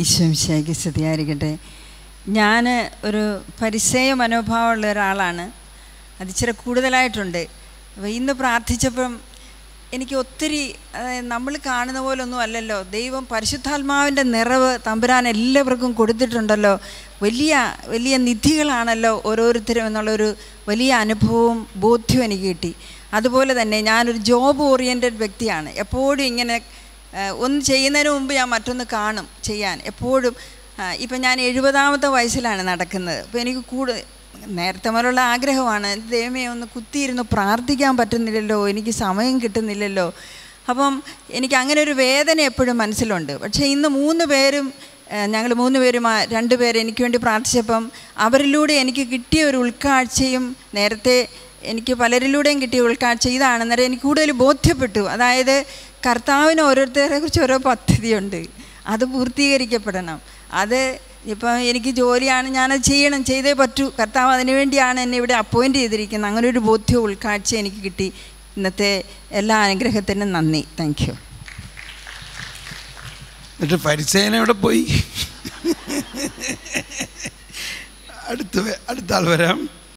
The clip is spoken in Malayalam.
ഈശോമിശിഹായ്ക്ക് സ്തുതിയായിരിക്കട്ടെ. ഞാൻ ഒരു പരിസേയ മനോഭാവമുള്ള ഒരാളാണ്. അത് ഇച്ചിരി കൂടുതലായിട്ടുണ്ട്. അപ്പോൾ ഇന്ന് പ്രാർത്ഥിച്ചപ്പം എനിക്ക് ഒത്തിരി നമ്മൾ കാണുന്ന പോലൊന്നും അല്ലല്ലോ, ദൈവം പരിശുദ്ധാത്മാവിൻ്റെ നിറവ് തമ്പുരാൻ എല്ലാവർക്കും കൊടുത്തിട്ടുണ്ടല്ലോ, വലിയ വലിയ നിധികളാണല്ലോ ഓരോരുത്തരും എന്നുള്ളൊരു വലിയ അനുഭവവും ബോധ്യവും എനിക്ക് കിട്ടി. അതുപോലെ തന്നെ ഞാനൊരു ജോബ് ഓറിയൻറ്റഡ് വ്യക്തിയാണ്. എപ്പോഴും ഇങ്ങനെ ഒന്ന് ചെയ്യുന്നതിന് മുമ്പ് ഞാൻ മറ്റൊന്ന് കാണും ചെയ്യാൻ എപ്പോഴും. ഇപ്പം ഞാൻ 70ാമത്തെ വയസ്സിലാണ് നടക്കുന്നത്. അപ്പോൾ എനിക്ക് നേരത്തെ മുതലുള്ള ആഗ്രഹമാണ്, ദൈവമേ ഒന്ന് കുത്തിയിരുന്ന് പ്രാർത്ഥിക്കാൻ പറ്റുന്നില്ലല്ലോ, എനിക്ക് സമയം കിട്ടുന്നില്ലല്ലോ. അപ്പം എനിക്ക് അങ്ങനെ ഒരു വേദന എപ്പോഴും മനസ്സിലുണ്ട്. പക്ഷേ ഇന്ന് 3 പേരും ഞങ്ങൾ 3 പേരും 2 പേര് എനിക്ക് വേണ്ടി പ്രാർത്ഥിച്ചപ്പം അവരിലൂടെ എനിക്ക് കിട്ടിയ ഒരു ഉൾക്കാഴ്ചയും നേരത്തെ എനിക്ക് പലരിലൂടെയും കിട്ടിയ ഉൾക്കാഴ്ച ഇതാണെന്നേരം എനിക്ക് കൂടുതൽ ബോധ്യപ്പെട്ടു. അതായത് കർത്താവിന് ഓരോരുത്തരെ കുറിച്ച് ഓരോ പദ്ധതിയുണ്ട്, അത് പൂർത്തീകരിക്കപ്പെടണം. അത് ഇപ്പം എനിക്ക് ജോലിയാണ്, ഞാനത് ചെയ്തേ പറ്റൂ. കർത്താവ് അതിനു വേണ്ടിയാണ് എന്നെ ഇവിടെ അപ്പോയിൻ്റ് ചെയ്തിരിക്കുന്നത്. അങ്ങനെ ഒരു ബോധ്യവും ഉൾക്കാഴ്ച എനിക്ക് കിട്ടി. ഇന്നത്തെ എല്ലാ അനുഗ്രഹത്തിനും നന്ദി. Thank you. എന്നിട്ട് പരിസേന എവിടെ പോയി? അടുത്ത ആൾ വരാം.